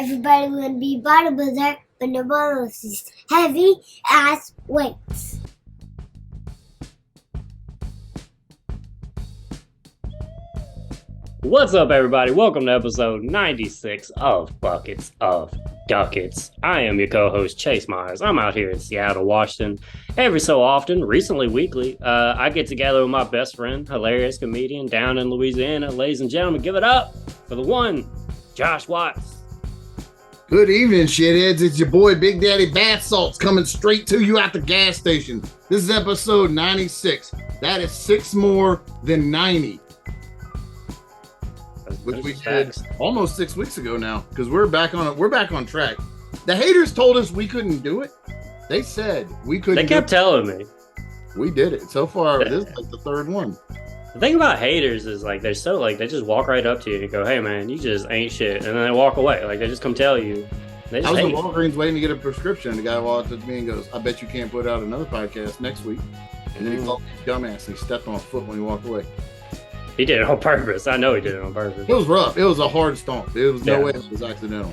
Everybody want to be bodybuilder, but nobody wants these heavy ass weights. What's up, everybody? Welcome to episode 96 of Buckets of Duckets. I am your co-host, Chase Myers. I'm out here in Seattle, Washington. Every so often, recently weekly, I get together with my best friend, hilarious comedian down in Louisiana. Ladies and gentlemen, give it up for the one, Josh Watts. Good evening, shitheads. It's your boy, Big Daddy Bath Salts, coming straight to you at the gas station. This is episode 96. That is 6 more than 90. Which we did almost 6 weeks ago now, because we're back on track. The haters told us we couldn't do it. They said we couldn't. They kept telling me. We did it. So far, this is like the third one. The thing about haters is like they're so like they just walk right up to you and go, "Hey man, you just ain't shit," and then they walk away. Like they just come tell you. They just I was in Walgreens waiting to get a prescription, and the guy walked up to me and goes, "I bet you can't put out another podcast next week." And then he called me dumbass, and he stepped on my foot when he walked away. He did it on purpose. I know he did it on purpose. It was rough. It was a hard stomp. There was no way it was accidental.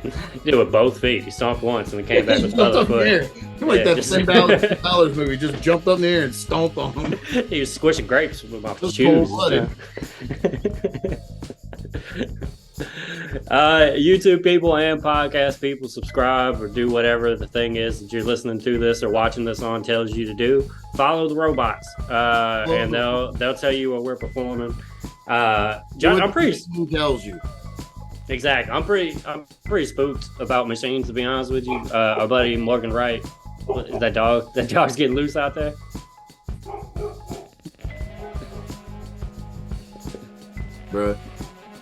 He did it with both feet. He stomped once and then came back with the other foot. Like that $10 movie, just jumped up in the air and stomped on him. He was squishing grapes with my shoes. YouTube people and podcast people, subscribe or do whatever the thing is that you're listening to this or watching this on tells you to do. Follow the robots, and they'll tell you what we're performing. John, I'm pretty tells you. Exactly. I'm pretty spooked about machines, to be honest with you. Our buddy Morgan Wright, is that dog's getting loose out there. Bruh.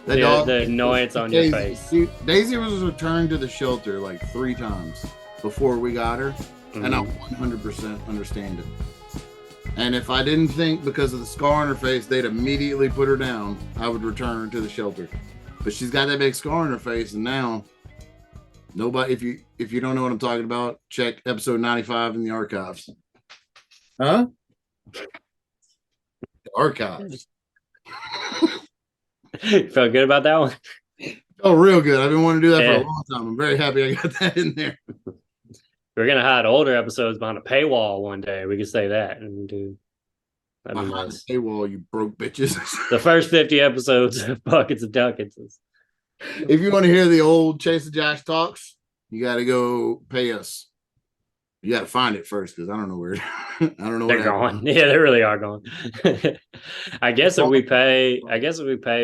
The annoyance on your face. Daisy was returned to the shelter like 3 times before we got her, and I 100% understand it. And if I didn't think because of the scar on her face they'd immediately put her down, I would return her to the shelter. But she's got that big scar on her face, and now nobody. If you don't know what I'm talking about, check episode 95 in the archives. Huh? The archives. Felt good about that one? Oh, real good. I've been wanting to do that for a long time. I'm very happy I got that in there. We're gonna hide older episodes behind a paywall one day. We could say that and do. That'd be nice. Paywall, you broke bitches. The first 50 episodes of Buckets of Duckets. If you want to hear the old Chase and Josh talks, you got to go pay us. You got to find it first, because I don't know where. I don't know. They're gone. Yeah, they really are gone. I guess if we pay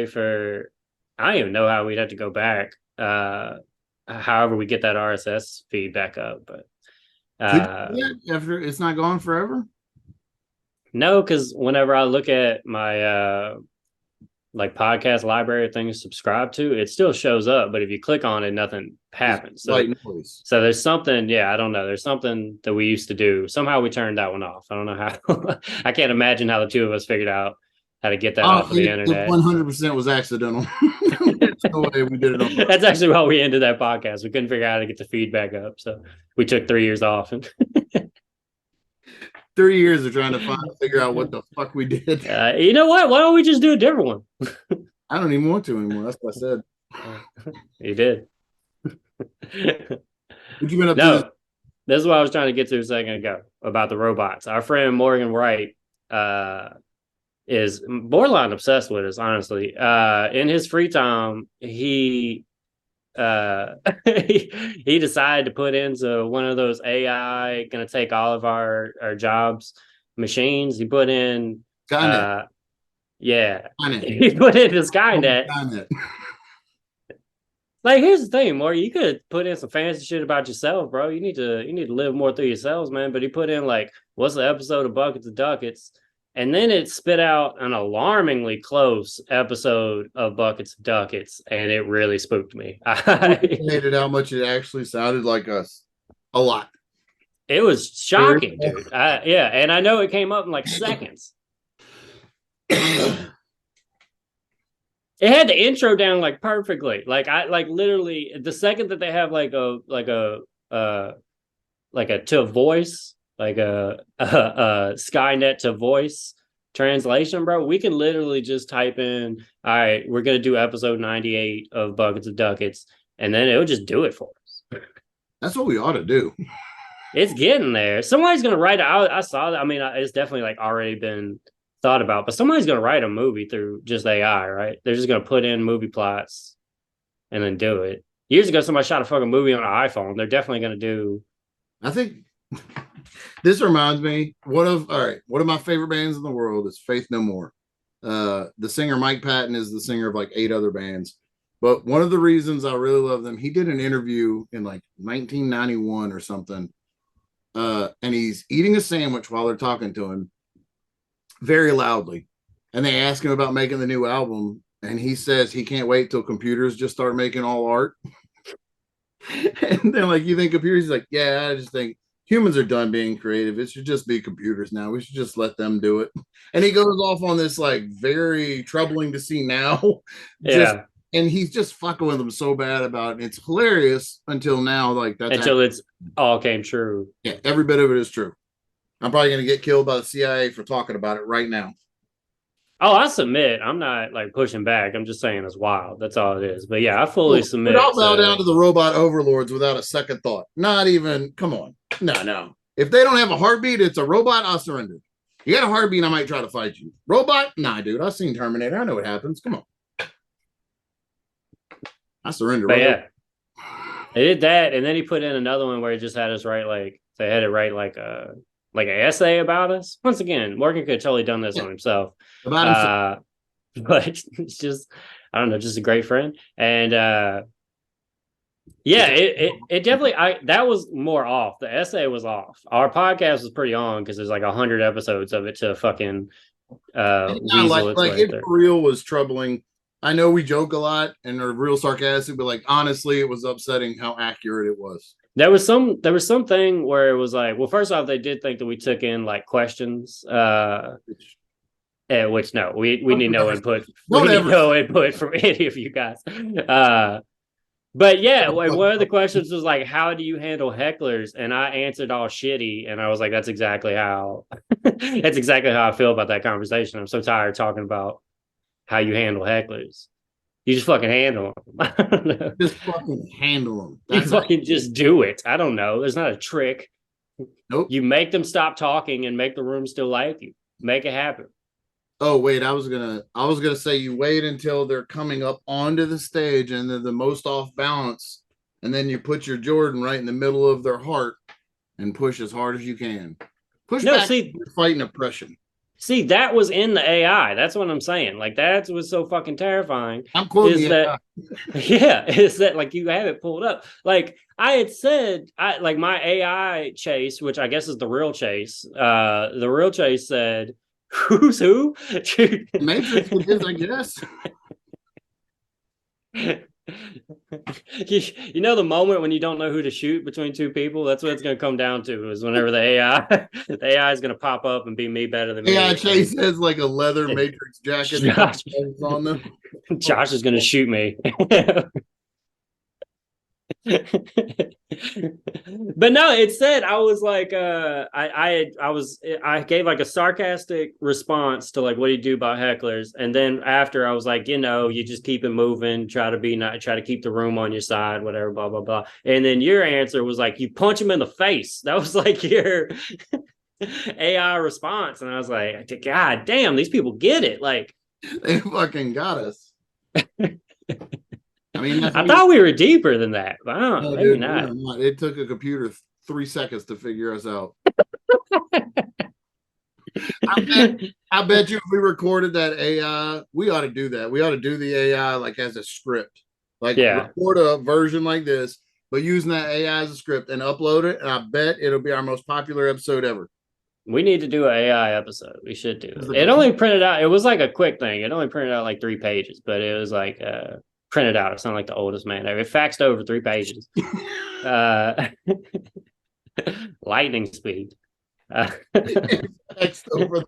for, I don't even know how we'd have to go back. However, we get that RSS feed back up, but after it's not gone forever. No, because whenever I look at my like podcast library things to subscribe to, it still shows up. But if you click on it, nothing happens. So there's something, I don't know. There's something that we used to do. Somehow we turned that one off. I don't know how. I can't imagine how the two of us figured out how to get that off of the internet. 100% was accidental. There's no way we did it on purpose. That's actually why we ended that podcast. We couldn't figure out how to get the feed back up. So we took 3 years off. 3 years of trying to figure out what the fuck we did. You know what? Why don't we just do a different one? I don't even want to anymore. That's what I said. You did. What you been up to? This is what I was trying to get to a second ago about the robots. Our friend Morgan Wright is borderline obsessed with us, honestly. In his free time, he decided to put into one of those AI gonna take all of our jobs machines. He put in Skynet. He put in the Skynet. Like, here's the thing, Morgan, you could put in some fancy shit about yourself, bro. You need to live more through yourselves, man. But he put in like, what's the episode of Buckets of Duckets? And then it spit out an alarmingly close episode of Buckets of Duckets, and it really spooked me. I hated how much it actually sounded like us. A lot. It was shocking, dude. And I know it came up in like seconds. It had the intro down like perfectly. Like literally the second that they have like a to voice. Like a Skynet to voice translation, bro. We can literally just type in, all right, we're going to do episode 98 of Buckets of Duckets. and then it would just do it for us. That's what we ought to do. It's getting there. Somebody's gonna write. I saw that. I mean, it's definitely like already been thought about, but somebody's gonna write a movie through just AI, right? They're just gonna put in movie plots and then do it. Years ago, somebody shot a fucking movie on an iPhone. They're definitely gonna do. I think this reminds me. One of my favorite bands in the world is Faith No More. The singer Mike Patton is the singer of like 8 other bands. But one of the reasons I really love them, he did an interview in like 1991 or something. And he's eating a sandwich while they're talking to him very loudly. And they ask him about making the new album. And he says he can't wait till computers just start making all art. And then like, you think computers? He's like, yeah, I just think humans are done being creative. It should just be computers now. We should just let them do it. And he goes off on this like very troubling to see now. And he's just fucking with them so bad about it. It's hilarious until now. Like that's until it's all came true. Yeah, every bit of it is true. I'm probably going to get killed by the CIA for talking about it right now. Oh, I submit. I'm not like pushing back. I'm just saying it's wild. That's all it is. But yeah, I fully submit. I'll bow down to the robot overlords without a second thought. Not even. Come on. No. If they don't have a heartbeat, it's a robot. I'll surrender. You got a heartbeat, I might try to fight you. Robot? Nah, dude. I've seen Terminator. I know what happens. Come on. I surrender. But yeah, they did that, and then he put in another one where he just had us write like they had it write like an essay about us. Once again, Morgan could have totally done this on himself, but it's just I don't know, just a great friend, and yeah, it definitely that was more off. The essay was off. Our podcast was pretty on because there's like 100 episodes of it to fucking it for real was troubling. I know we joke a lot and are real sarcastic, but like honestly, it was upsetting how accurate it was. There was something where it was like, well, first off, they did think that we took in like questions, which no, we need no input. We need no input from any of you guys. But yeah, one of the questions was like, how do you handle hecklers? And I answered all shitty, and I was like, that's exactly how I feel about that conversation. I'm so tired of talking about how you handle hecklers. You just fucking handle them. I don't know. Just fucking handle them. You fucking just do it. I don't know. There's not a trick. Nope. You make them stop talking and make the room still like you. Make it happen. Oh wait, I was gonna say you wait until they're coming up onto the stage and they're the most off balance, and then you put your Jordan right in the middle of their heart and push as hard as you can. Push back. You're fighting oppression. See, that was in the AI. That's what I'm saying. Like, that was so fucking terrifying. I'm quoting that. Yeah, is that like you have it pulled up? Like I had said, like my AI Chase, which I guess is the real Chase. The real Chase said, "Who's who?" Matrix is, I guess. You know the moment when you don't know who to shoot between two people? That's what it's going to come down to, is whenever the AI is going to pop up and be me better than me. Yeah, Chase has like a leather Matrix jacket on them. Josh is going to shoot me. But no, it said, I was like, I gave like a sarcastic response to like, what do you do about hecklers? And then after I was like, you just keep it moving, try to keep the room on your side, whatever, blah, blah, blah. And then your answer was like, you punch him in the face. That was like your AI response. And I was like, God damn, these people get it. Like, they fucking got us. I mean, I thought we were deeper than that, but maybe not. It took a computer 3 seconds to figure us out. I bet you if we recorded that AI, we ought to do that. We ought to do the AI like as a script. Like record a version like this, but using that AI as a script and upload it, and I bet it'll be our most popular episode ever. We need to do an AI episode. We should do it. It only printed out, it was like a quick thing. It only printed out like 3 pages, but it was like printed out. It sounded like the oldest man ever. It faxed over 3 pages. Lightning speed. Faxed over.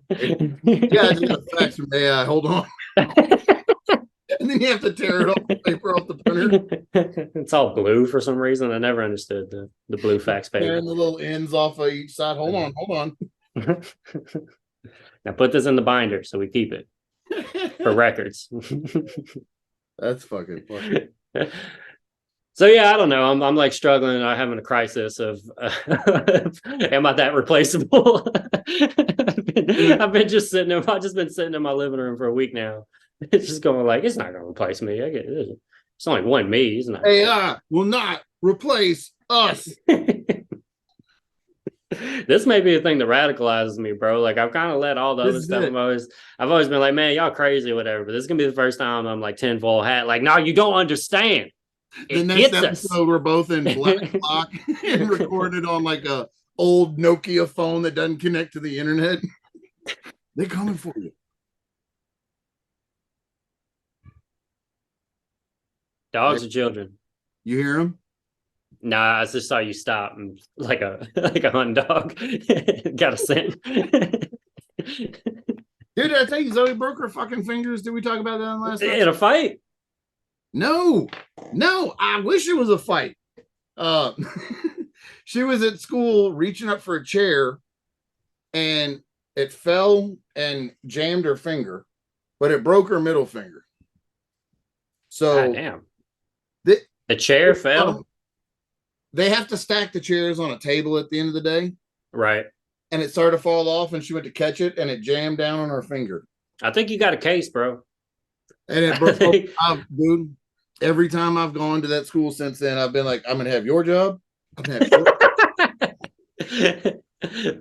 Yeah, just got a fax from AI. Hold on. And then you have to tear it off the paper off the printer. It's all blue for some reason. I never understood the blue fax paper. Tearing the little ends off of each side. Hold on. Now put this in the binder so we keep it for records. That's fucking funny. So yeah, I don't know. I'm like struggling. I'm having a crisis of am I that replaceable? I've been just sitting. I've just been sitting in my living room for a week now. It's just going like it's not going to replace me. I get it. It's only one me. It's not. AI will not replace us. This may be a thing that radicalizes me, bro. Like I've kind of let all the other stuff. I've always been like, man, y'all crazy or whatever. But this is gonna be the first time I'm like tinfoil hat. Like, no, you don't understand. The next episode, we're both in black block and recorded on like a old Nokia phone that doesn't connect to the internet. They're coming for you. Dogs or children? You hear them? Nah, I just saw you stop and like a hunting dog. Got a scent. Dude, did I tell you Zoe broke her fucking fingers? Did we talk about that in last episode? In a fight? No, I wish it was a fight. She was at school reaching up for a chair and it fell and jammed her finger, but it broke her middle finger. So, God damn. The chair fell? They have to stack the chairs on a table at the end of the day. Right. And it started to fall off and she went to catch it and it jammed down on her finger. I think you got a case, bro. And it broke. Dude, every time I've gone to that school since then, I've been like, I'm going to have your job. I'm going to have your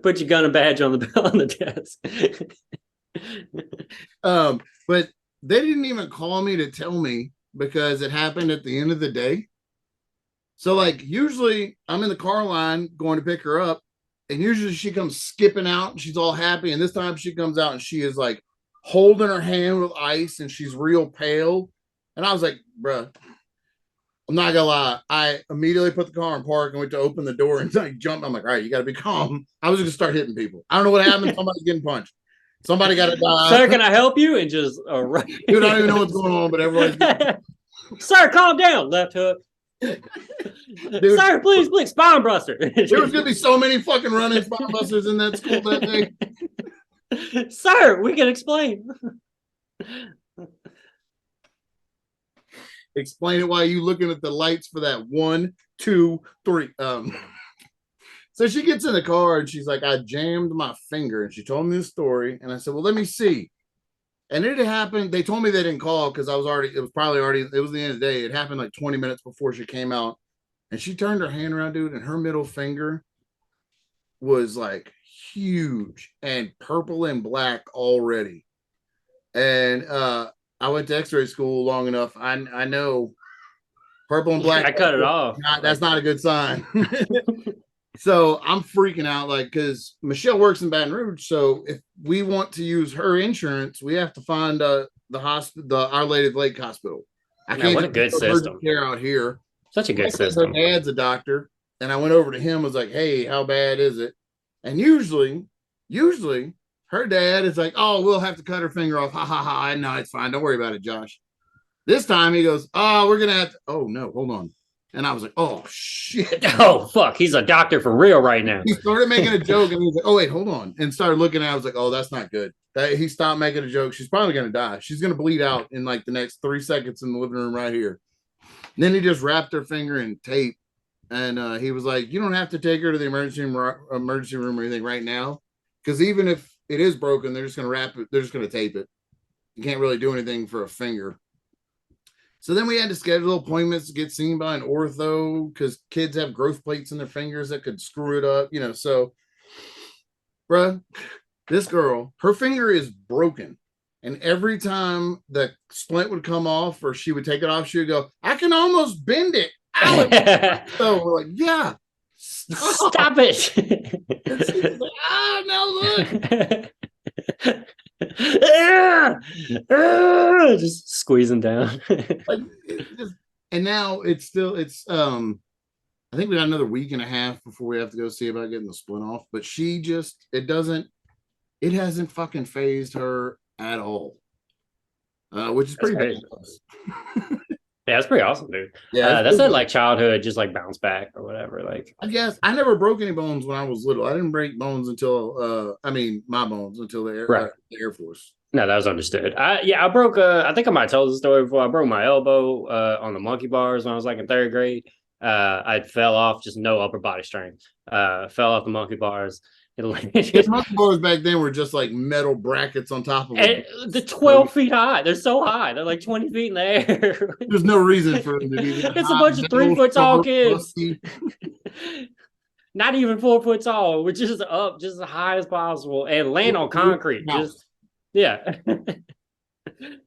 Put your gun and badge on the desk. But they didn't even call me to tell me because it happened at the end of the day. So like usually I'm in the car line going to pick her up and usually she comes skipping out and she's all happy. And this time she comes out and she is like holding her hand with ice and she's real pale. And I was like, bruh, I'm not gonna lie. I immediately put the car in park and went to open the door and like jumped. I'm like, all right, you gotta be calm. I was gonna start hitting people. I don't know what happened. Somebody's getting punched. Somebody got to die. Sir, can I help you? And just right. Dude, I don't even know what's going on, but everybody's Sir, calm down. Left hook. Dude, sir, please, spine buster. There was gonna be so many fucking running spine busters in that school that day. Sir, we can explain. Explain it while you looking at the lights for that 1, 2, 3. So she gets in the car and she's like, I jammed my finger, and she told me the story. And I said, well, let me see. And it had happened. They told me they didn't call because it was the end of the day. It happened like 20 minutes before she came out. And she turned her hand around, dude, and her middle finger was like huge and purple and black already. And I went to x-ray school long enough. I know purple and black. I cut it off. That's not a good sign. So I'm freaking out, like, because Michelle works in Baton Rouge. So if we want to use her insurance, we have to find the hospital, the Our Lady of the Lake Hospital. I can't. What a good system. Care out here. Such a good system. Her dad's a doctor, and I went over to him. Was like, hey, how bad is it? And usually, her dad is like, oh, we'll have to cut her finger off. Ha ha ha. No, it's fine. Don't worry about it, Josh. This time he goes, oh, we're gonna have to. Oh no, hold on. And I was like, oh, shit. Oh, fuck. He's a doctor for real right now. He started making a joke and he was like, oh, wait, hold on. And started looking at it. I was like, oh, that's not good. He stopped making a joke. She's probably going to die. She's going to bleed out in like the next 3 seconds in the living room right here. And then he just wrapped her finger in tape. And he was like, you don't have to take her to the emergency room or anything right now. Because even if it is broken, they're just going to wrap it. They're just going to tape it. You can't really do anything for a finger. So then we had to schedule appointments to get seen by an ortho because kids have growth plates in their fingers that could screw it up, you know. So, bruh, this girl, her finger is broken. And every time the splint would come off or she would take it off, she would go, I can almost bend it. So we're like, yeah, stop it. And she's like, oh, no, look. Just squeezing down. And now it's I think we got another week and a half before we have to go see about getting the splint off, but it hasn't fucking phased her at all, which is pretty bad. Yeah, that's pretty awesome, dude. Yeah, that's that like childhood just like bounce back or whatever. Like, I guess I never broke any bones when I was little. I didn't break bones until my bones until the Air Force. No, that was understood. I broke. I think I might have told the story before. I broke my elbow on the monkey bars when I was like in third grade. I fell off, just no upper body strength. Fell off the monkey bars. The monkey bars back then were just like metal brackets on top of it. They're 12 feet high. They're so high. They're like 20 feet in the air. There's no reason for them to be. It's a bunch of 3 foot tall kids. Not even 4 foot tall. We're just up, just as high as possible, and land on concrete. Just yeah.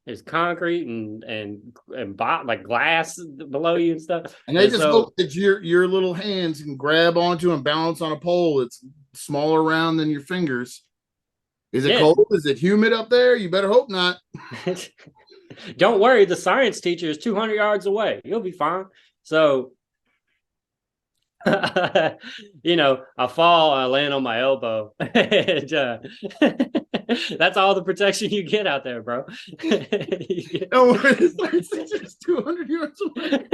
There's concrete and like glass below you and stuff. And they just hope that your little hands can grab onto and balance on a pole. It's smaller round than your fingers. Is it cold? Is it humid up there? You better hope not. Don't worry, the science teacher is 200 yards away. You'll be fine. So, you know, I fall, I land on my elbow. And, that's all the protection you get out there, bro. Don't worry, the science teacher is 200 yards away.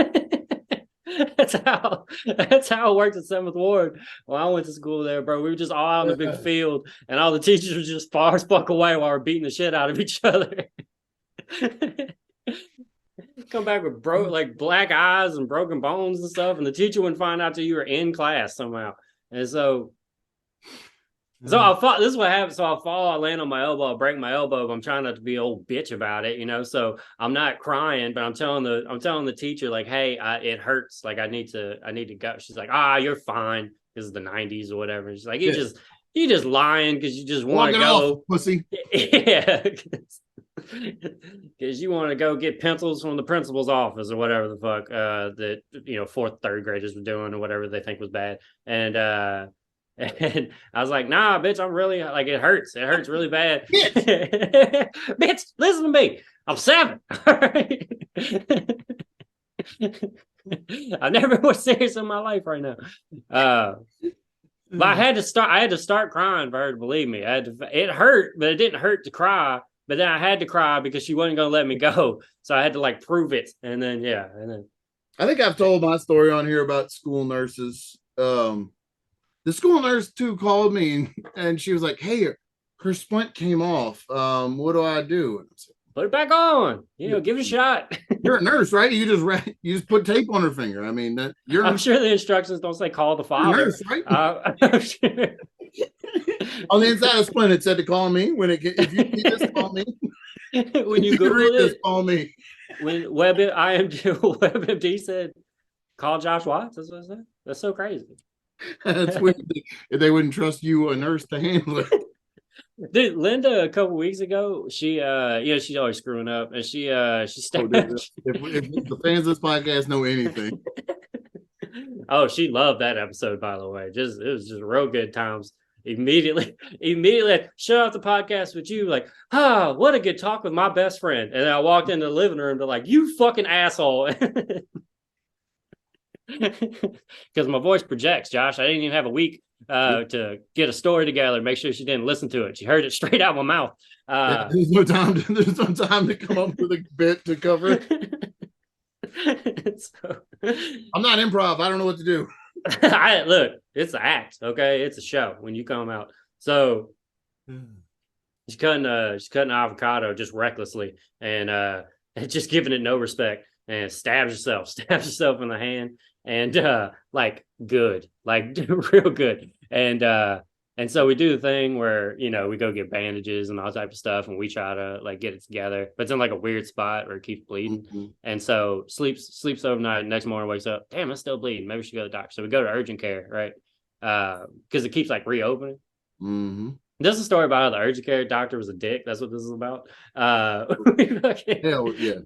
That's how it worked at 7th Ward. When I went to school there, bro, we were just all out in the big field, and all the teachers were just far as fuck away while we're beating the shit out of each other. Come back with black eyes and broken bones and stuff, and the teacher wouldn't find out till you were in class somehow. And so I fall. This is what happens. So I fall, I land on my elbow, I break my elbow. But I'm trying not to be an old bitch about it, you know. So I'm not crying, but I'm telling the teacher, like, hey, it hurts. Like I need to go. She's like, you're fine. This is the 90s or whatever. She's like, you just lying because you just want to go, pussy. Yeah, because you want to go get pencils from the principal's office or whatever the fuck that 4th, 3rd graders were doing or whatever they think was bad. And I was like, nah, bitch, I'm really like, it hurts. It hurts really bad. Bitch, listen to me. I'm 7. All right. I've never been more serious in my life right now. But I had to start crying for her to believe me. It hurt, but it didn't hurt to cry. But then I had to cry because she wasn't going to let me go. So I had to like prove it. And then, I think I've told my story on here about school nurses. The school nurse too called me and she was like, hey, her splint came off. What do I do? And I said, put it back on. Give it a shot. You're a nurse, right? You just put tape on her finger. I mean, I'm sure the instructions don't say call the father. Nurse, right? I'm sure. On the inside of the splint, it said to call me. If you need this, call me. When you Google it, call me. When WebMD said, call Josh Watts, that's what it said. That's so crazy. That's weird. If they wouldn't trust you, a nurse, to handle it. Dude, Linda, a couple weeks ago, she she's always screwing up, and she stepped if the fans of this podcast know anything. Oh, she loved that episode, by the way. It was just real good times. Immediately shut off the podcast with you, like, what a good talk with my best friend. And then I walked into the living room to like, you fucking asshole. Because my voice projects, Josh. I didn't even have a week to get a story together, make sure she didn't listen to it. She heard it straight out my mouth. There's no time to come up with a bit to cover. So, I'm not improv. I don't know what to do. Look, it's an act, okay? It's a show when you come out. So she's cutting avocado just recklessly and just giving it no respect, and stabs herself in the hand, and like good, like real good. And so we do the thing where, we go get bandages and all type of stuff, and we try to like get it together, but it's in like a weird spot where it keeps bleeding. Mm-hmm. And so sleeps overnight. Next morning wakes up, damn, it's still bleeding. Maybe we should go to the doctor. So we go to urgent care, right? Because it keeps like reopening. Mm-hmm. This is a story about how the urgent care doctor was a dick. That's what this is about. Hell yeah.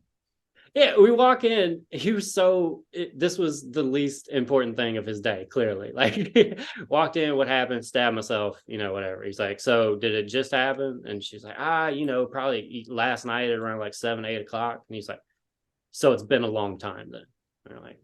Yeah, we walk in. He was this was the least important thing of his day, clearly. Like, walked in, what happened? Stabbed myself, whatever. He's like, so did it just happen? And she's like, probably last night at around like 7, 8 o'clock. And he's like, so it's been a long time then. And we're like,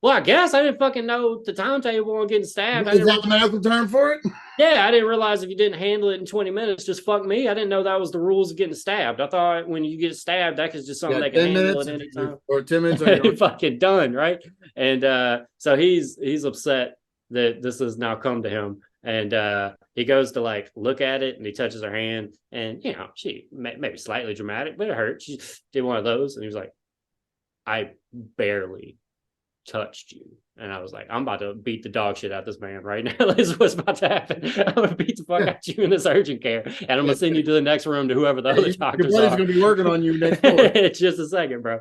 well, I guess I didn't fucking know the timetable on getting stabbed. Is that the medical term for it? Yeah, I didn't realize if you didn't handle it in 20 minutes, just fuck me. I didn't know that was the rules of getting stabbed. I thought when you get stabbed, that is just something they can handle at any time. Or 10 minutes. Or fucking done, right? And so he's upset that this has now come to him. And he goes to like look at it, and he touches her hand, and she maybe slightly dramatic, but it hurt. She did one of those, and he was like, I barely touched you. And I was like, I'm about to beat the dog shit out of this man right now. This is what's about to happen. I'm gonna beat the fuck out of you in this urgent care, and I'm gonna send you to the next room to whoever the other doctors your buddy's are. Gonna be working on you next door. It's just a second, bro.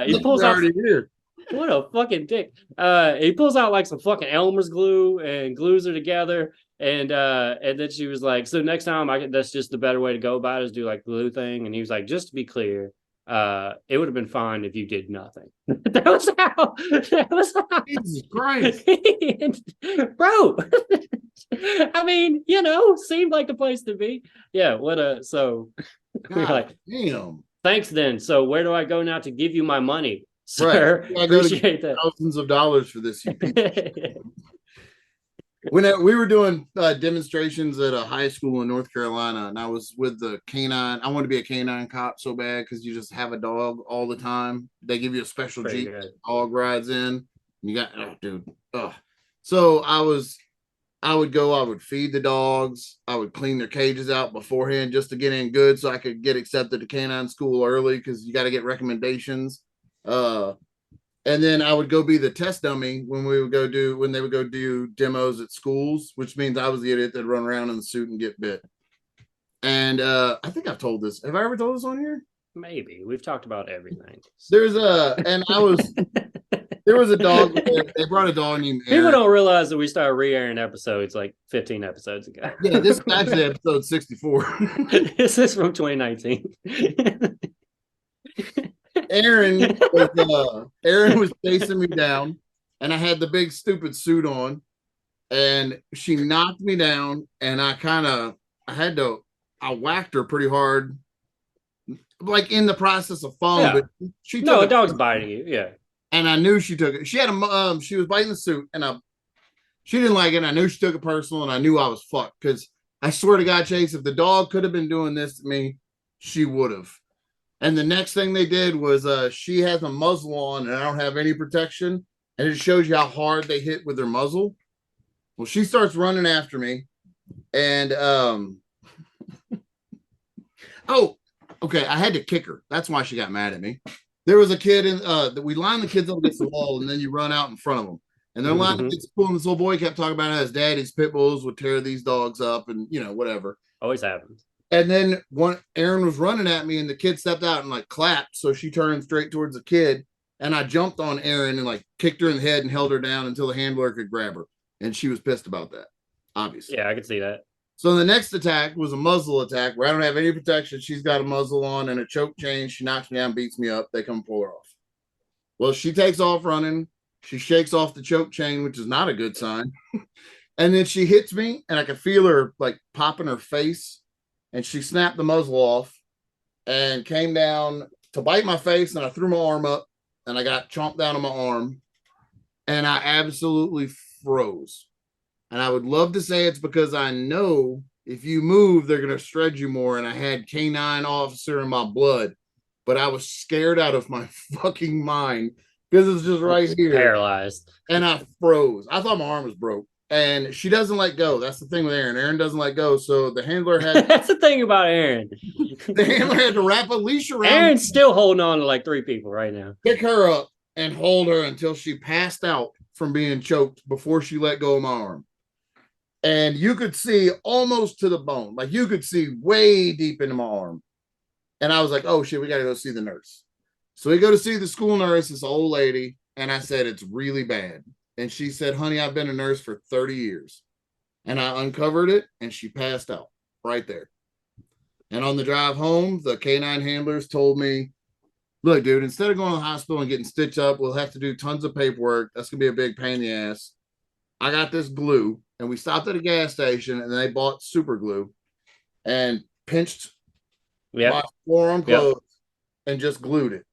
He pulls out. Here. What a fucking dick. He pulls out like some fucking Elmer's glue and glues her together. And then she was like, so next time that's just the better way to go about it, is do like glue thing. And he was like, just to be clear, it would have been fine if you did nothing. That was how. Jesus Christ. Bro. I mean, seemed like the place to be. Yeah, so we're like, damn. Thanks then. So where do I go now to give you my money? Sir, right. Appreciate that. Thousands of dollars for this. When we were doing demonstrations at a high school in North Carolina, and I was with the canine. I wanted to be a canine cop so bad because you just have a dog all the time. They give you a special Jeep. Dog rides in. You got, dude. So I would feed the dogs. I would clean their cages out beforehand just to get in good so I could get accepted to canine school early because you got to get recommendations. And then I would go be the test dummy when they would go do demos at schools, which means I was the idiot that run around in the suit and get bit. And I think I've told this. Have I ever told this on here? Maybe. We've talked about everything. There was a dog. They brought a dog named Aaron. People don't realize that we started re-airing episodes like 15 episodes ago. Yeah, this is actually episode 64. This is from 2019. Aaron was chasing me down, and I had the big stupid suit on, and she knocked me down, and I whacked her pretty hard, like in the process of falling. But a dog's biting you, yeah. And I knew she took it. She had she was biting the suit, and she didn't like it. And I knew she took it personal, and I knew I was fucked because I swear to God, Chase, if the dog could have been doing this to me, she would have. And the next thing they did was she has a muzzle on, and I don't have any protection, and it shows you how hard they hit with their muzzle. Well, she starts running after me, and okay, I had to kick her. That's why she got mad at me. There was a kid we lined the kids up against the wall, and then you run out in front of them. And they're lining against the pool, and this little boy kept talking about how his daddy's pit bulls would tear these dogs up and, whatever. Always happens. And then Aaron was running at me, and the kid stepped out and like clapped. So she turned straight towards the kid, and I jumped on Aaron and like kicked her in the head and held her down until the handler could grab her. And she was pissed about that, obviously. Yeah, I could see that. So the next attack was a muzzle attack where I don't have any protection. She's got a muzzle on and a choke chain. She knocks me down, beats me up. They come pull her off. Well, she takes off running. She shakes off the choke chain, which is not a good sign. And then she hits me, and I could feel her like popping her face. And she snapped the muzzle off and came down to bite my face. And I threw my arm up, and I got chomped down on my arm. And I absolutely froze. And I would love to say it's because I know if you move, they're going to shred you more. And I had canine officer in my blood. But I was scared out of my fucking mind because it was just right here. Paralyzed. And I froze. I thought my arm was broke. And she doesn't let go. That's the thing with Aaron. Aaron doesn't let go. So the handler had... That's the thing about Aaron. The handler had to wrap a leash around... Aaron's still holding on to like 3 people right now. Pick her up and hold her until she passed out from being choked before she let go of my arm. And you could see almost to the bone. Like you could see way deep into my arm. And I was like, oh shit, we got to go see the nurse. So we go to see the school nurse, this old lady. And I said, it's really bad. And she said, honey, I've been a nurse for 30 years. And I uncovered it, and she passed out right there. And on the drive home, the canine handlers told me, look, dude, instead of going to the hospital and getting stitched up, we'll have to do tons of paperwork. That's going to be a big pain in the ass. I got this glue, and we stopped at a gas station, and they bought super glue and pinched my forearm closed and just glued it.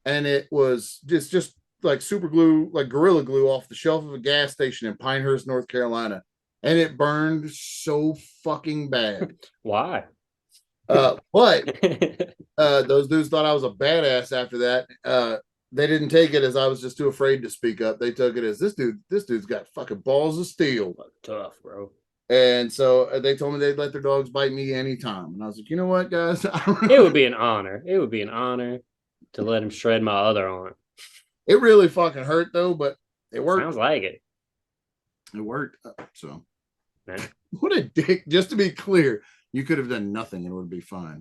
And it was just like super glue, like Gorilla Glue off the shelf of a gas station in Pinehurst, North Carolina. And it burned so fucking bad. Why? But those dudes thought I was a badass after that. they didn't take it as I was just too afraid to speak up. They took it as this dude's got fucking balls of steel. Tough, bro. And so they told me they'd let their dogs bite me anytime. And I was like, you know what, guys? It would be an honor. It would be an honor to let him shred my other arm. It really fucking hurt though, but it worked. Sounds like it. It worked. So Man. What a dick. Just to be clear, you could have done nothing and it would be fine.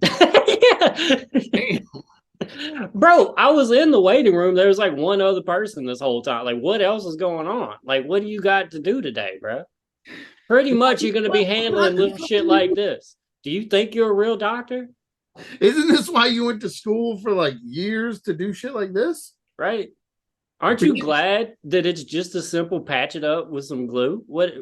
Bro, I was in the waiting room. There was like one other person this whole time. Like, what else is going on? Like, what do you got to do today, bro? Pretty much you're going to be handling little shit like this. Do you think you're a real doctor? Isn't this why you went to school for like years to do shit like this? Right. Aren't you glad that it's just a simple patch it up with some glue? What?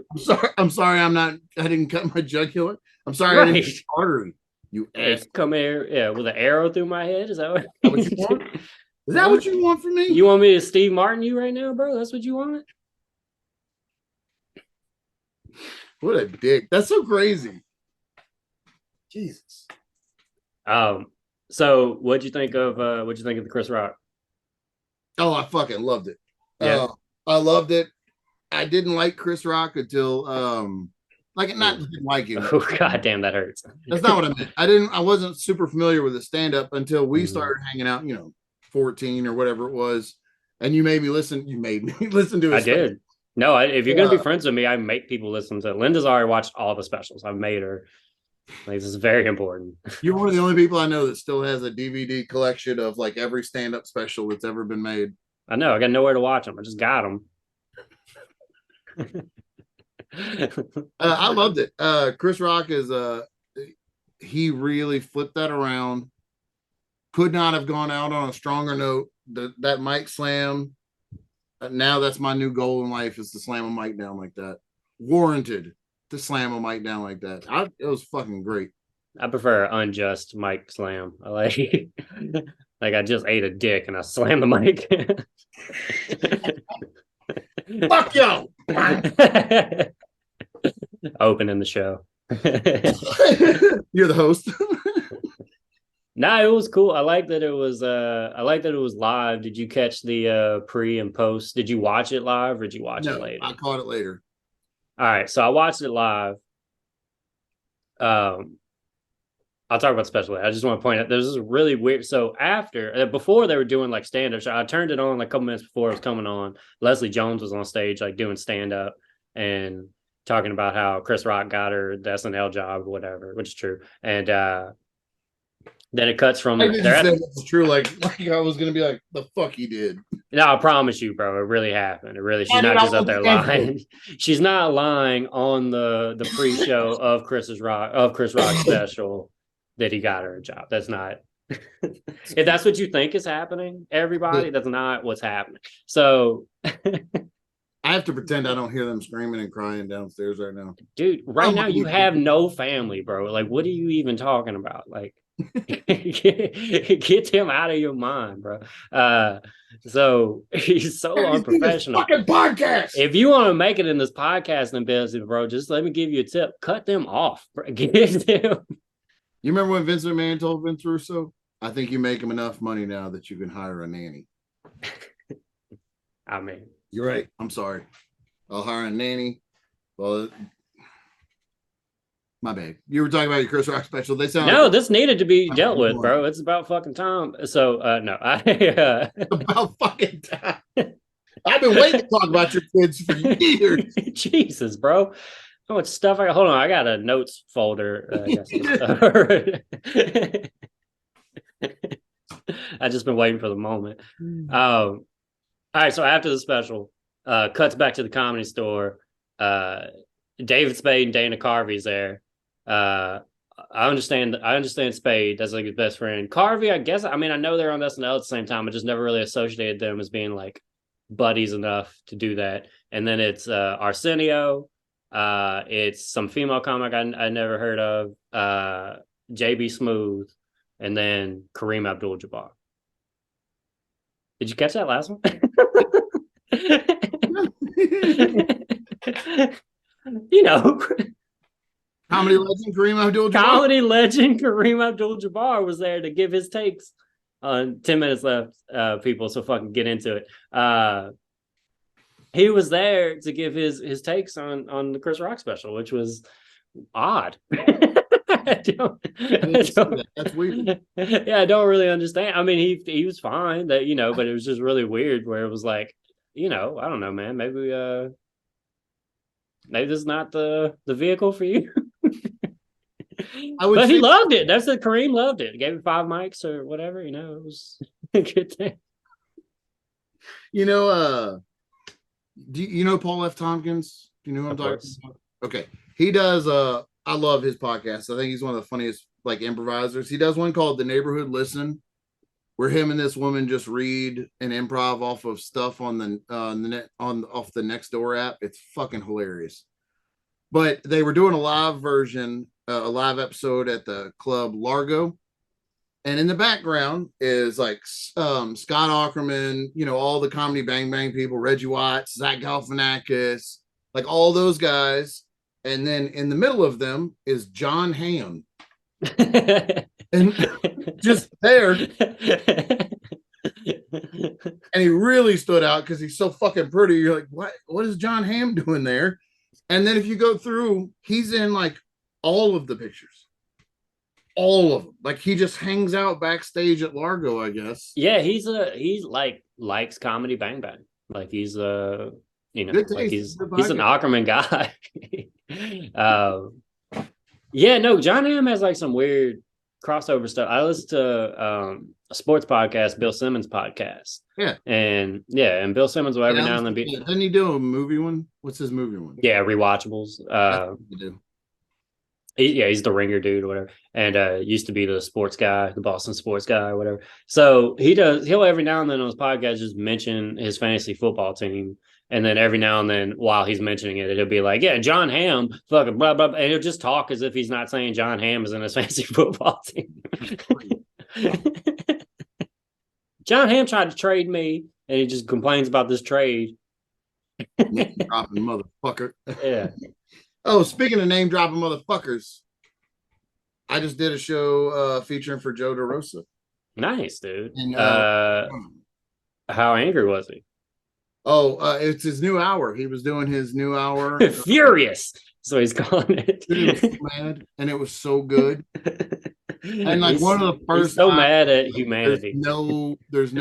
I'm sorry. I didn't cut my jugular. I'm sorry. Right. I didn't cut artery. You ass. Come here. Yeah. With an arrow through my head. Is that what you want? Is that what you want from me? You want me to Steve Martin you right now, bro? That's what you want? What a dick. That's so crazy. Jesus. So what'd you think of the Chris Rock? Oh, I fucking loved it. Yeah. I loved it. I didn't like Chris Rock until didn't like him. Oh, god damn, that hurts. That's not what I meant. I wasn't super familiar with his stand-up until we started hanging out, 14 or whatever it was. And you made me listen. You made me listen to it. I did. No, if you're gonna be friends with me, I make people listen to it. Linda's already watched all the specials. I've made her. Like, this is very important. You're one of the only people I know that still has a DVD collection of like every stand-up special that's ever been made. I know. I got nowhere to watch them. I just got them. I loved it. Chris Rock is he really flipped that around. Could not have gone out on a stronger note. That mic slam. Now that's my new goal in life is to slam a mic down like that. Warranted to slam a mic down like that. It was fucking great. I prefer unjust mic slam. I like like I just ate a dick and I slammed the mic. Fuck yo. Opening the show. You're the host. Nah, it was cool. I like that it was live. Did you catch the pre and post? Did you watch it live or did you watch it later? I caught it later. All right, so I watched it live. I'll talk about the special. I just want to point out there's this really weird. So before they were doing like stand-up show, I turned it on like a couple minutes before it was coming on. Leslie Jones was on stage like doing stand-up and talking about how Chris Rock got her the SNL job or whatever, which is true. And then it cuts from it's true. Like I was gonna be like, the fuck he did. No, I promise you, bro. It really happened. It really. She's not just up there lying. She's not lying on the pre-show of Chris Rock's special that he got her a job. That's not. If that's what you think is happening, everybody, that's not what's happening. So I have to pretend I don't hear them screaming and crying downstairs right now. Dude, now you have no family, bro. Like, what are you even talking about? Like, get him out of your mind, bro. So he's so unprofessional. Fucking podcast. If you want to make it in this podcasting business, bro, just let me give you a tip. Cut them off. Bro. Get them. You remember when Vince McMahon told Vince Russo, I think you make him enough money now that you can hire a nanny. I mean, you're right. I'm sorry. I'll hire a nanny. Well, my bad. You were talking about your Chris Rock special. They sound this needed to be dealt with, bro. It's about fucking time. So no, about fucking time. I've been waiting to talk about your kids for years. Jesus, bro. How much stuff I got? Hold on, I got a notes folder. I just been waiting for the moment. All right, so after the special, cuts back to the Comedy Store. David Spade and Dana Carvey's there. I understand Spade. That's like his best friend. Carvey, I guess. I mean, I know they're on SNL at the same time. I just never really associated them as being like buddies enough to do that. And then it's Arsenio. It's some female comic I never heard of. JB Smooth, and then Kareem Abdul-Jabbar. Did you catch that last one? Comedy legend Kareem Abdul-Jabbar. Was there to give his takes. 10 minutes left, people. So fucking get into it. He was there to give his takes on the Chris Rock special, which was odd. That's weird. Yeah, I don't really understand. I mean, he was fine, that but it was just really weird where it was like, I don't know, man. Maybe this is not the vehicle for you. But he loved it. That's it. Kareem loved it. Gave it 5 mics or whatever. It was a good thing. Do you know Paul F. Tompkins? Do you know who I'm talking about? Okay. He does I love his podcast. I think he's one of the funniest improvisers. He does one called The Neighborhood Listen, where him and this woman just read and improv off of stuff on the net off the Nextdoor app. It's fucking hilarious. But they were doing a live version, a live episode at the club Largo. And in the background is Scott Aukerman, all the Comedy Bang Bang people, Reggie Watts, Zach Galifianakis, all those guys. And then in the middle of them is John Hamm. And just there. And he really stood out because he's so fucking pretty. You're like, what is John Hamm doing there? And then if you go through, he's in all of the pictures. All of them. He just hangs out backstage at Largo, I guess. Yeah, he's likes Comedy Bang Bang. He's he's an Ackerman guy. John Hamm has some weird crossover stuff. I listen to a sports podcast, Bill Simmons podcast. Yeah. And Bill Simmons will every now and then be. Didn't he do a movie one? What's his movie one? Yeah, Rewatchables. He's the Ringer dude or whatever, and used to be the sports guy, the Boston sports guy or whatever. So he'll every now and then on his podcast just mention his fantasy football team, and then every now and then while he's mentioning it, it'll be like, yeah, John Hamm, fucking blah blah, and he'll just talk as if he's not saying John Hamm is in his fantasy football team. John Hamm tried to trade me, and he just complains about this trade. Name dropping motherfucker. Yeah. Oh, speaking of name dropping motherfuckers, I just did a show featuring for Joe DeRosa. Nice, dude. And, how angry was he? Oh, it's his new hour. He was doing his new hour. Furious. So he's calling it. He was so mad, and it was so good. And one of the first. He's so mad at humanity. There's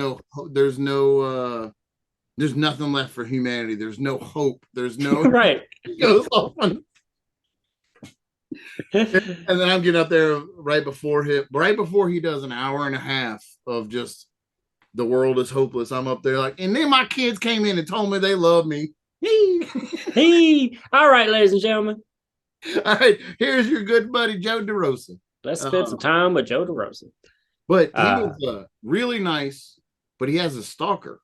nothing left for humanity. There's no hope. There's no right. It goes on. And then I'm getting up there right before he does an hour and a half of just the world is hopeless. I'm up there and then my kids came in and told me they love me. All right, ladies and gentlemen. All right, here's your good buddy Joe DeRosa. Let's spend some time with Joe DeRosa. But he was really nice, but he has a stalker.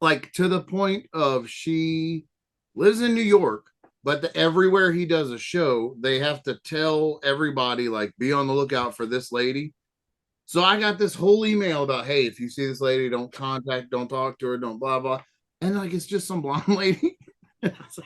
To the point of she lives in New York, but everywhere he does a show, they have to tell everybody, be on the lookout for this lady. So I got this whole email about, hey, if you see this lady, don't talk to her, don't blah, blah. And it's just some blonde lady. It's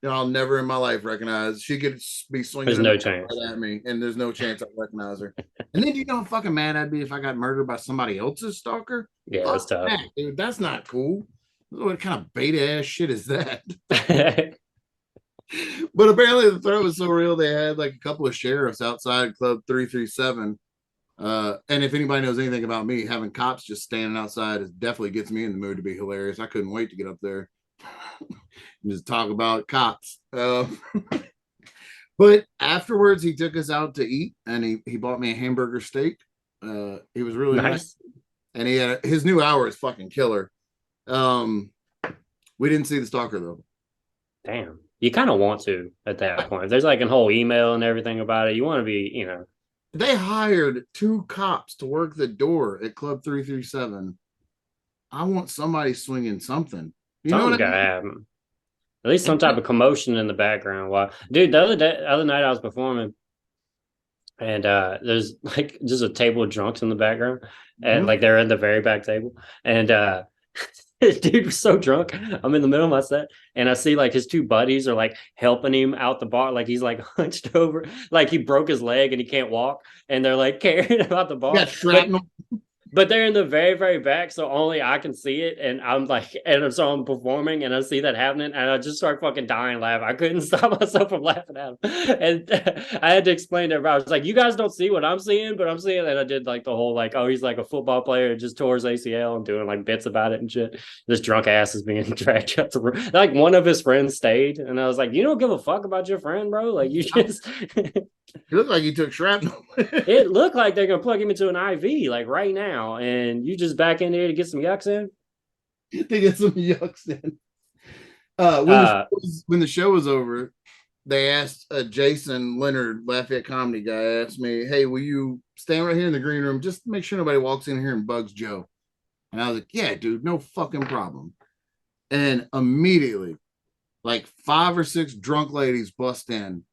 I'll never in my life recognize. She could be swinging. There's no chance at me, and there's no chance I recognize her. And then do you know how fucking mad I'd be if I got murdered by somebody else's stalker? Yeah, that's tough. Dude, that's not cool. What kind of beta ass shit is that? But apparently the threat was so real they had a couple of sheriffs outside Club 337. And if anybody knows anything about me, having cops just standing outside definitely gets me in the mood to be hilarious. I couldn't wait to get up there and just talk about cops. But afterwards he took us out to eat, and he bought me a hamburger steak. He was really nice. And he had his new hour is fucking killer. We didn't see the stalker though. Damn. You kind of want to at that point. If there's a whole email and everything about it, you want to be, They hired 2 cops to work the door at Club 337. I want somebody swinging something. Something's gotta happen. At least some type of commotion in the background. Dude, the other night I was performing, and there's just a table of drunks in the background, and they're at the very back table, and Dude was so drunk. I'm in the middle of my set, and I see like his two buddies are like helping him out the bar. Like he's like hunched over, like he broke his leg and he can't walk, and they're like carrying him out the bar. Yeah, shrapnel. But they're in the very, very back, so only I can see it. And I'm like, and so I'm performing, and I see that happening, and I just start fucking dying laughing. I couldn't stop myself from laughing at him. And I had to explain to everybody. I was like, you guys don't see what I'm seeing, but I'm seeing. And I did like the whole like, oh, he's like a football player, just tore his ACL, and doing like bits about it and shit. This drunk ass is being dragged out the room. Like one of his friends stayed, and I was like, you don't give a fuck about your friend, bro. Like you just. It looked like he took shrapnel. It looked like they're gonna plug him into an IV like right now, and you just back in there to get some yucks in. To get some yucks in. When the show was over, they asked Jason Leonard, Lafayette comedy guy, asked me, "Hey, will you stand right here in the green room? Just make sure nobody walks in here and bugs Joe." And I was like, "Yeah, dude, no fucking problem." And immediately, like 5 or 6 drunk ladies bust in.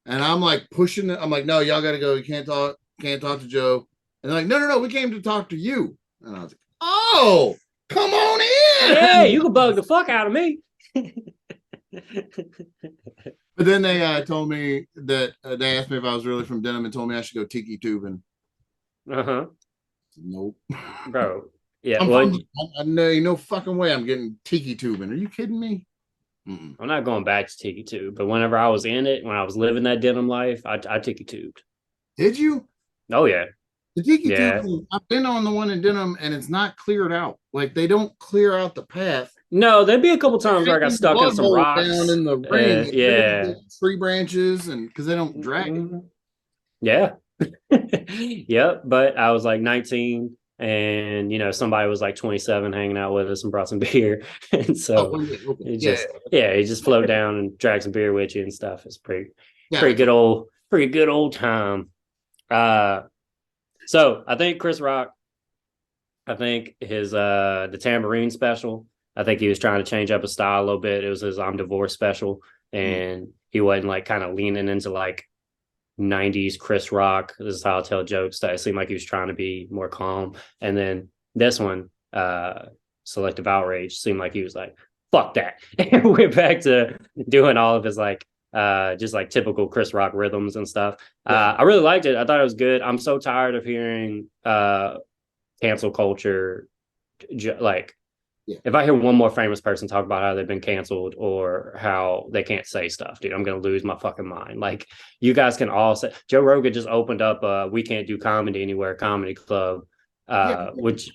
And I'm like pushing it. I'm like, no, y'all got to go. You can't talk to Joe. And they're like, no, we came to talk to you. And I was like, oh, come on in. Yeah, you can bug the fuck out of me. But then they told me that they asked me if I was really from Denham and told me I should go tiki tubing. Nope. Bro. Yeah. I know no fucking way I'm getting tiki tubing. Are you kidding me? I'm not going back to tiki tube, but whenever I was in it, when I was living that Denham life, I tiki tubed. Did you? Oh yeah. The tiki tube. I've been on the one in Denham, and it's not cleared out. Like they don't clear out the path. No, there'd be a couple times where I got stuck in some rocks down in the ring. Yeah, tree branches, and because they don't drag it. Yeah. Yep. But I was like 19. And somebody was like 27 hanging out with us and brought some beer, and so he just float down and drag some beer with you and stuff. It's pretty good old time. So I think Chris Rock, I think his the tambourine special, I think he was trying to change up his style a little bit. It was his I'm divorced special, and he wasn't like kind of leaning into like 90s Chris Rock. This is how I tell jokes. That it seemed like he was trying to be more calm. And then this one, Selective Outrage, seemed like he was like, fuck that. And went back to doing all of his like just like typical Chris Rock rhythms and stuff. I really liked it. I thought it was good. I'm so tired of hearing cancel culture if I hear one more famous person talk about how they've been canceled or how they can't say stuff, dude, I'm going to lose my fucking mind. Like, you guys can all say, Joe Rogan just opened up We Can't Do Comedy Anywhere comedy club, which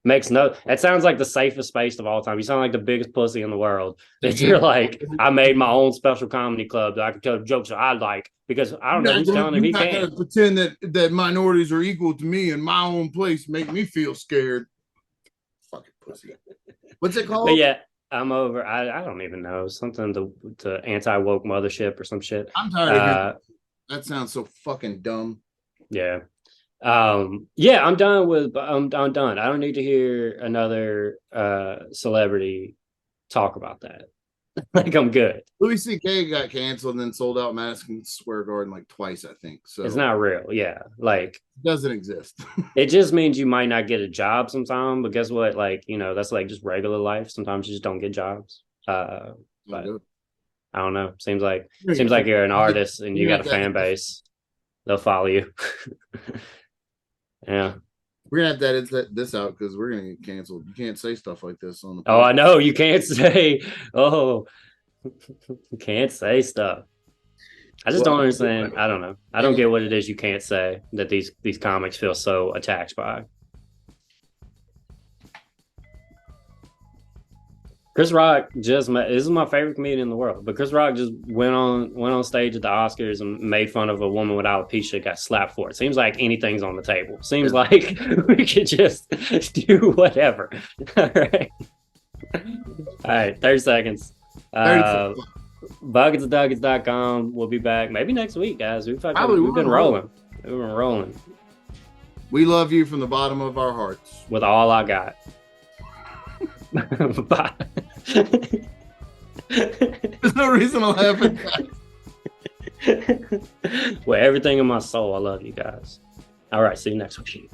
makes that sounds like the safest space of all time. You sound like the biggest pussy in the world. That you're like, I made my own special comedy club that I can tell jokes that I like, because I don't know who's telling him he can't. Pretend that minorities are equal to me in my own place, make me feel scared. Fucking pussy. What's it called? But yeah, I'm over. I don't even know. Something to anti-woke mothership or some shit. I'm tired of it. That sounds so fucking dumb. Yeah. Yeah, I'm done. I'm done. I don't need to hear another celebrity talk about that. Like, I'm good. Louis C.K. got canceled and then sold out Madison Square Garden like twice, I think. So it's not real. Yeah, like it doesn't exist. It just means you might not get a job sometime. But guess what? Like, that's like just regular life. Sometimes you just don't get jobs. But I don't know. Seems like you're an artist and you got a fan base. They'll follow you. Yeah. We're gonna have to edit this out because we're gonna get canceled. You can't say stuff like this on the podcast. Oh, I know. You can't say. Oh, you can't say stuff. I just don't understand. I don't know. I don't get what it is you can't say that these comics feel so attacked by. Chris Rock this is my favorite comedian in the world, but Chris Rock just went on stage at the Oscars and made fun of a woman with alopecia, got slapped for it. Seems like anything's on the table. Seems like we could just do whatever. All right, 30 seconds. Buckets@duckets.com. We'll be back maybe next week, guys. We've been rolling. We've been rolling. We love you from the bottom of our hearts. With all I got. Bye. There's no reason to laugh at that. With everything in my soul, I love you guys. All right, see you next week.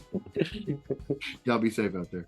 Y'all be safe out there.